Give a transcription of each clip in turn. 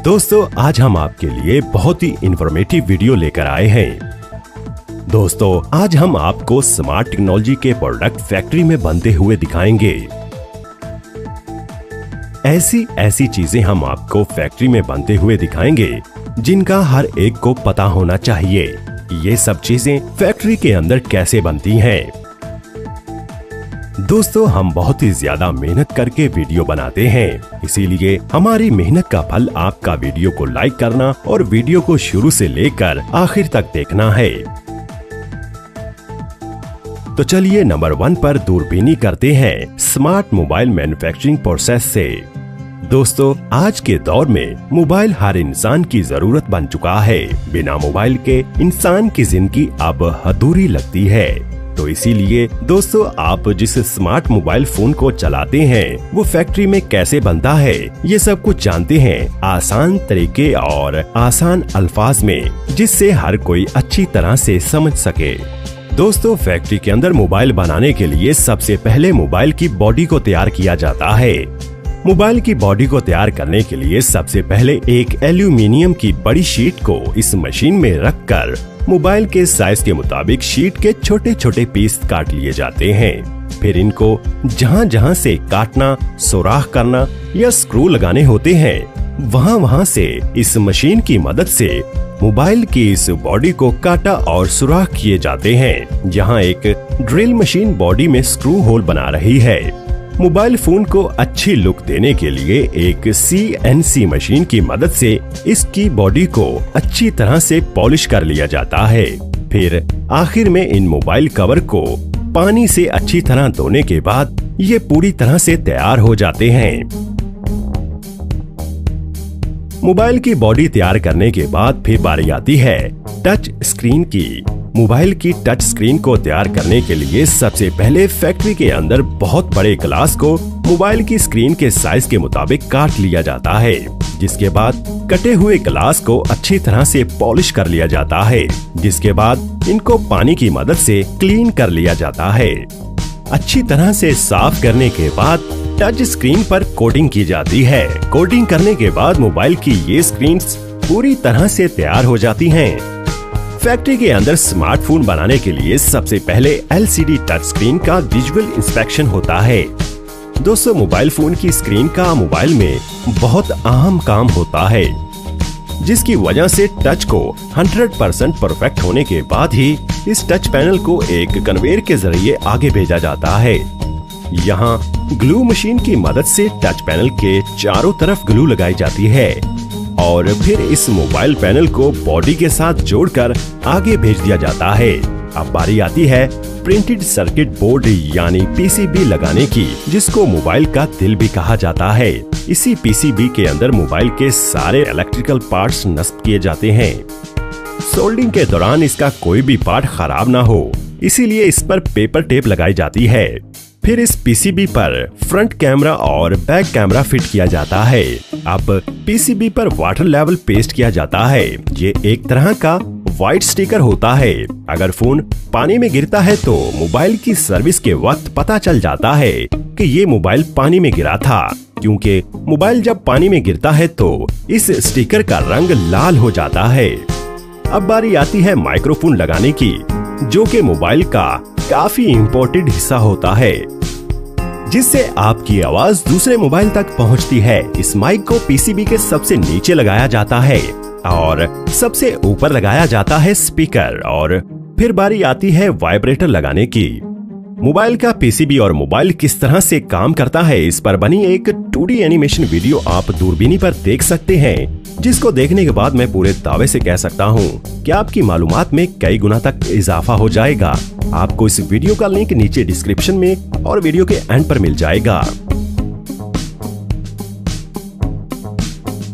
दोस्तों आज हम आपके लिए बहुत ही इंफॉर्मेटिव वीडियो लेकर आए हैं। दोस्तों आज हम आपको स्मार्ट टेक्नोलॉजी के प्रोडक्ट फैक्ट्री में बनते हुए दिखाएंगे। ऐसी चीजें हम आपको फैक्ट्री में बनते हुए दिखाएंगे जिनका हर एक को पता होना चाहिए। ये सब चीजें फैक्ट्री के अंदर कैसे बनती हैं। दोस्तों हम बहुत ही ज्यादा मेहनत करके वीडियो बनाते हैं, इसीलिए हमारी मेहनत का फल आपका वीडियो को लाइक करना और वीडियो को शुरू से लेकर आखिर तक देखना है। तो चलिए नंबर 1 पर दूरबीनी करते हैं स्मार्ट मोबाइल मैन्युफैक्चरिंग प्रोसेस से। दोस्तों आज के दौर में मोबाइल हर इंसान की जरूरत बन चुका है। बिना मोबाइल के इंसान की जिंदगी अब अधूरी लगती है। तो इसीलिए दोस्तों आप जिस स्मार्ट मोबाइल फोन को चलाते हैं वो फैक्ट्री में कैसे बनता है, ये सब कुछ जानते हैं आसान तरीके और आसान अल्फाज में, जिससे हर कोई अच्छी तरह से समझ सके। दोस्तों फैक्ट्री के अंदर मोबाइल बनाने के लिए सबसे पहले मोबाइल की बॉडी को तैयार किया जाता है। मोबाइल की बॉडी को तैयार करने के लिए सबसे पहले एक एल्यूमिनियम की बड़ी शीट को इस मशीन में रखकर मोबाइल के साइज के मुताबिक शीट के छोटे छोटे पीस काट लिए जाते हैं। फिर इनको जहां जहां से काटना, सुराख करना या स्क्रू लगाने होते हैं, वहां से इस मशीन की मदद से मोबाइल की इस बॉडी को काटा और सुराख किए जाते हैं। जहां एक ड्रिल मशीन बॉडी में स्क्रू होल बना रही है। मोबाइल फोन को अच्छी लुक देने के लिए एक CNC मशीन की मदद से इसकी बॉडी को अच्छी तरह से पॉलिश कर लिया जाता है। फिर आखिर में इन मोबाइल कवर को पानी से अच्छी तरह धोने के बाद ये पूरी तरह से तैयार हो जाते हैं। मोबाइल की बॉडी तैयार करने के बाद फिर बारी आती है टच स्क्रीन की। मोबाइल की टच स्क्रीन को तैयार करने के लिए सबसे पहले फैक्ट्री के अंदर बहुत बड़े ग्लास को मोबाइल की स्क्रीन के साइज के मुताबिक काट लिया जाता है, जिसके बाद कटे हुए ग्लास को अच्छी तरह से पॉलिश कर लिया जाता है, जिसके बाद इनको पानी की मदद से क्लीन कर लिया जाता है। अच्छी तरह से साफ करने के बाद टच स्क्रीन पर कोटिंग की जाती है। कोटिंग करने के बाद मोबाइल की ये स्क्रीन पूरी तरह से तैयार हो जाती हैं। फैक्ट्री के अंदर स्मार्टफोन बनाने के लिए सबसे पहले LCD टच स्क्रीन का विजुअल इंस्पेक्शन होता है। दोस्तों मोबाइल फोन की स्क्रीन का मोबाइल में बहुत अहम काम होता है, जिसकी वजह से टच को 100% परफेक्ट होने के बाद ही इस टच पैनल को एक कन्वेयर के जरिए आगे भेजा जाता है। यहाँ ग्लू मशीन की मदद से टच पैनल के चारों तरफ ग्लू लगाई जाती है और फिर इस मोबाइल पैनल को बॉडी के साथ जोड़कर आगे भेज दिया जाता है। अब बारी आती है प्रिंटेड सर्किट बोर्ड यानी PCB लगाने की, जिसको मोबाइल का दिल भी कहा जाता है। इसी PCB के अंदर मोबाइल के सारे इलेक्ट्रिकल पार्ट्स नस्ब किए जाते हैं। सोल्डिंग के दौरान इसका कोई भी पार्ट खराब ना हो, इसीलिए इस पर पेपर टेप लगाई जाती है। फिर इस PCB पर फ्रंट कैमरा और बैक कैमरा फिट किया जाता है। अब PCB पर वाटर लेवल पेस्ट किया जाता है। ये एक तरह का व्हाइट स्टिकर होता है। अगर फोन पानी में गिरता है तो मोबाइल की सर्विस के वक्त पता चल जाता है कि ये मोबाइल पानी में गिरा था, क्योंकि मोबाइल जब पानी में गिरता है तो इस स्टिकर का रंग लाल हो जाता है। अब बारी आती है माइक्रोफोन लगाने की, जो कि मोबाइल का काफी इम्पोर्टेंट हिस्सा होता है, जिससे आपकी आवाज दूसरे मोबाइल तक पहुंचती है। इस माइक को PCB के सबसे नीचे लगाया जाता है और सबसे ऊपर लगाया जाता है स्पीकर। और फिर बारी आती है वाइब्रेटर लगाने की। मोबाइल का PCB और मोबाइल किस तरह से काम करता है, इस पर बनी एक 2D एनिमेशन वीडियो आप दूरबीनी पर देख सकते हैं, जिसको देखने के बाद मैं पूरे दावे से कह सकता हूँ कि आपकी मालूमात में कई गुना तक इजाफा हो जाएगा। आपको इस वीडियो का लिंक नीचे डिस्क्रिप्शन में और वीडियो के एंड पर मिल जाएगा।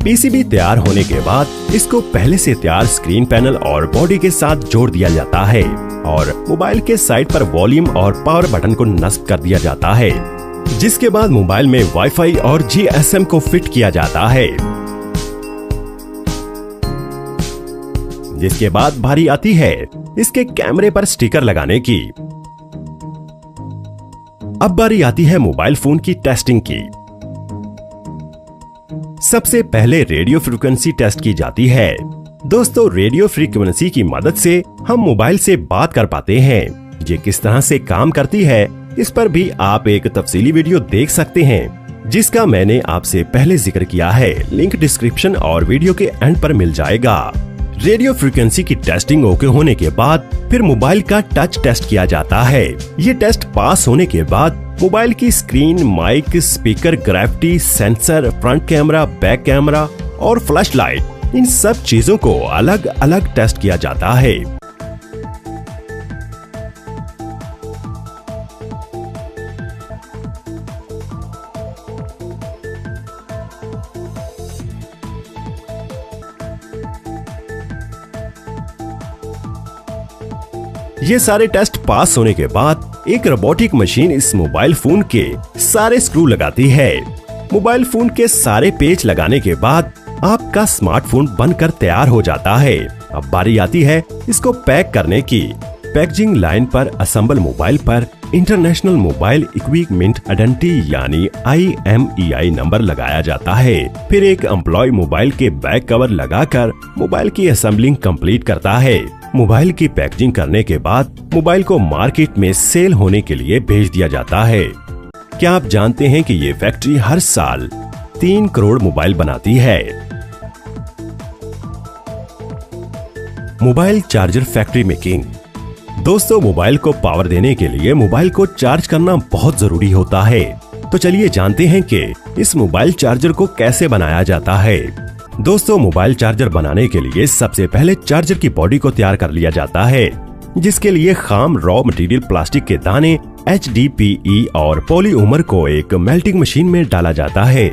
PCB तैयार होने के बाद इसको पहले से तैयार स्क्रीन पैनल और बॉडी के साथ जोड़ दिया जाता है और मोबाइल के साइड पर वॉल्यूम और पावर बटन को नस्ब कर दिया जाता है, जिसके बाद मोबाइल में वाईफाई और GSM को फिट किया जाता है। जिसके बाद बारी आती है इसके कैमरे पर स्टिकर लगाने की। अब बारी आती है मोबाइल फोन की टेस्टिंग की। सबसे पहले रेडियो फ्रीक्वेंसी टेस्ट की जाती है। दोस्तों, रेडियो फ्रीक्वेंसी की मदद से हम मोबाइल से बात कर पाते हैं। ये किस तरह से काम करती है, इस पर भी आप एक तफसीली वीडियो देख सकते हैं, जिसका मैंने आपसे पहले जिक्र किया है। लिंक डिस्क्रिप्शन और वीडियो के एंड पर मिल जाएगा। रेडियो फ्रीक्वेंसी की टेस्टिंग ओके होने के बाद फिर मोबाइल का टच टेस्ट किया जाता है। ये टेस्ट पास होने के बाद मोबाइल की screen, mic, speaker, gravity sensor, front camera, back camera और फ्लैश लाइट, इन सब चीजों को अलग अलग टेस्ट किया जाता है। ये सारे टेस्ट पास होने के बाद एक रोबोटिक मशीन इस मोबाइल फोन के सारे स्क्रू लगाती है। मोबाइल फोन के सारे पेच लगाने के बाद आपका स्मार्टफोन बनकर तैयार हो जाता है। अब बारी आती है इसको पैक करने की। पैकेजिंग लाइन पर असेंबल मोबाइल पर इंटरनेशनल मोबाइल इक्विपमेंट आइडेंटिटी यानी IMEI नंबर लगाया जाता है। फिर एक एम्प्लॉय मोबाइल के बैक कवर लगाकर मोबाइल की असेंबलिंग कंप्लीट करता है। मोबाइल की पैकेजिंग करने के बाद मोबाइल को मार्केट में सेल होने के लिए भेज दिया जाता है। क्या आप जानते हैं कि ये फैक्ट्री हर साल 3 करोड़ मोबाइल बनाती है। Mobile charger factory making. दोस्तों, मोबाइल को पावर देने के लिए मोबाइल को चार्ज करना बहुत जरूरी होता है। तो चलिए जानते हैं कि इस मोबाइल चार्जर को कैसे बनाया जाता है। दोस्तों, मोबाइल चार्जर बनाने के लिए सबसे पहले चार्जर की बॉडी को तैयार कर लिया जाता है, जिसके लिए खाम रॉ मटेरियल प्लास्टिक के दाने HDPE और पॉलीमर को एक मेल्टिंग मशीन में डाला जाता है,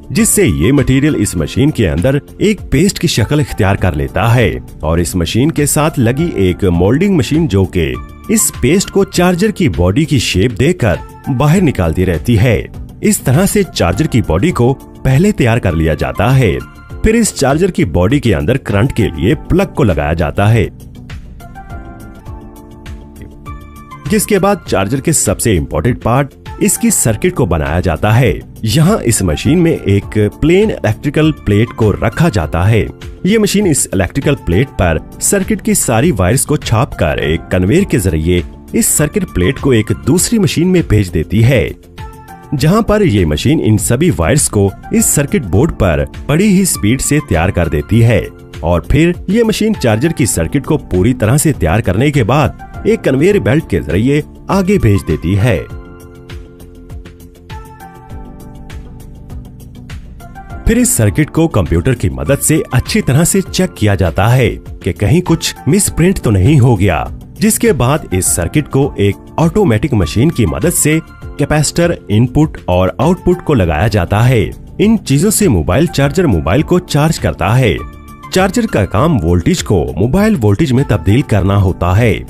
जिससे ये मटेरियल इस मशीन के अंदर एक पेस्ट की शक्ल इख्तियार कर लेता है। और इस मशीन के साथ लगी एक मोल्डिंग मशीन जो कि इस पेस्ट को चार्जर की बॉडी की शेप देकर बाहर निकालती रहती है। इस तरह से चार्जर की बॉडी को पहले तैयार कर लिया जाता है। फिर इस चार्जर की बॉडी के अंदर करंट के लिए प्लग को लगाया जाता है, जिसके बाद चार्जर के सबसे इम्पोर्टेंट पार्ट इसकी सर्किट को बनाया जाता है। यहाँ इस मशीन में एक प्लेन इलेक्ट्रिकल प्लेट को रखा जाता है। ये मशीन इस इलेक्ट्रिकल प्लेट पर सर्किट की सारी वायर्स को छापकर एक कन्वेयर के जरिए इस सर्किट प्लेट को एक दूसरी मशीन में भेज देती है, जहाँ पर ये मशीन इन सभी वायर्स को इस सर्किट बोर्ड पर बड़ी ही स्पीड से तैयार कर देती है। और फिर ये मशीन चार्जर की सर्किट को पूरी तरह से तैयार करने के बाद एक कन्वेयर बेल्ट के जरिए आगे भेज देती है। फिर इस सर्किट को कंप्यूटर की मदद से अच्छी तरह से चेक किया जाता है कि कहीं कुछ मिसप्रिंट तो नहीं हो गया, जिसके बाद इस सर्किट को एक ऑटोमेटिक मशीन की मदद से कैपेसिटर, इनपुट और आउटपुट को लगाया जाता है। इन चीजों से मोबाइल चार्जर मोबाइल को चार्ज करता है। चार्जर का काम वोल्टेज को मोबाइल वोल्टेज में तब्दील करना होता है,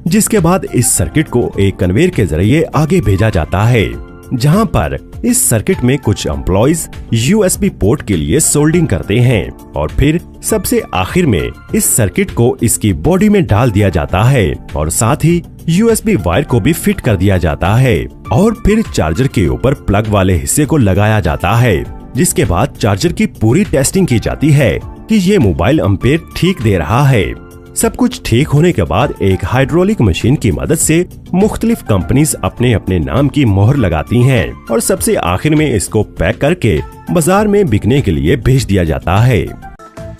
जिसके बाद इस सर्किट को एक कन्वेयर के जरिए आगे भेजा जाता है, जहां पर इस सर्किट में कुछ एम्प्लॉइज USB पोर्ट के लिए सोल्डिंग करते हैं। और फिर सबसे आखिर में इस सर्किट को इसकी बॉडी में डाल दिया जाता है और साथ ही USB वायर को भी फिट कर दिया जाता है। और फिर चार्जर के ऊपर प्लग वाले हिस्से को लगाया जाता है, जिसके बाद चार्जर की पूरी टेस्टिंग की जाती है कि ये मोबाइल एम्पेयर ठीक दे रहा है। सब कुछ ठीक होने के बाद एक हाइड्रोलिक मशीन की मदद से मुख्तलिफ कंपनीज अपने अपने नाम की मोहर लगाती हैं और सबसे आखिर में इसको पैक करके बाजार में बिकने के लिए भेज दिया जाता है।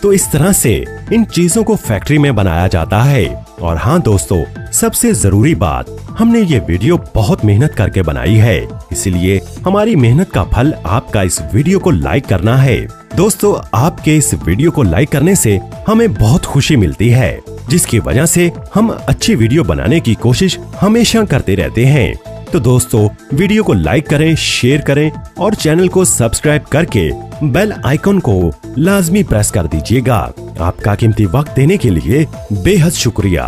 तो इस तरह से इन चीजों को फैक्ट्री में बनाया जाता है। और हाँ दोस्तों, सबसे जरूरी बात, हमने ये वीडियो बहुत मेहनत करके बनाई है, इसलिए हमारी मेहनत का फल आपका इस वीडियो को लाइक करना है। दोस्तों, आपके इस वीडियो को लाइक करने से हमें बहुत खुशी मिलती है, जिसकी वजह से हम अच्छी वीडियो बनाने की कोशिश हमेशा करते रहते हैं। तो दोस्तों, वीडियो को लाइक करें, शेयर करें और चैनल को सब्सक्राइब करके बेल आइकन को लाजमी प्रेस कर दीजिएगा। आपका कीमती वक्त देने के लिए बेहद शुक्रिया।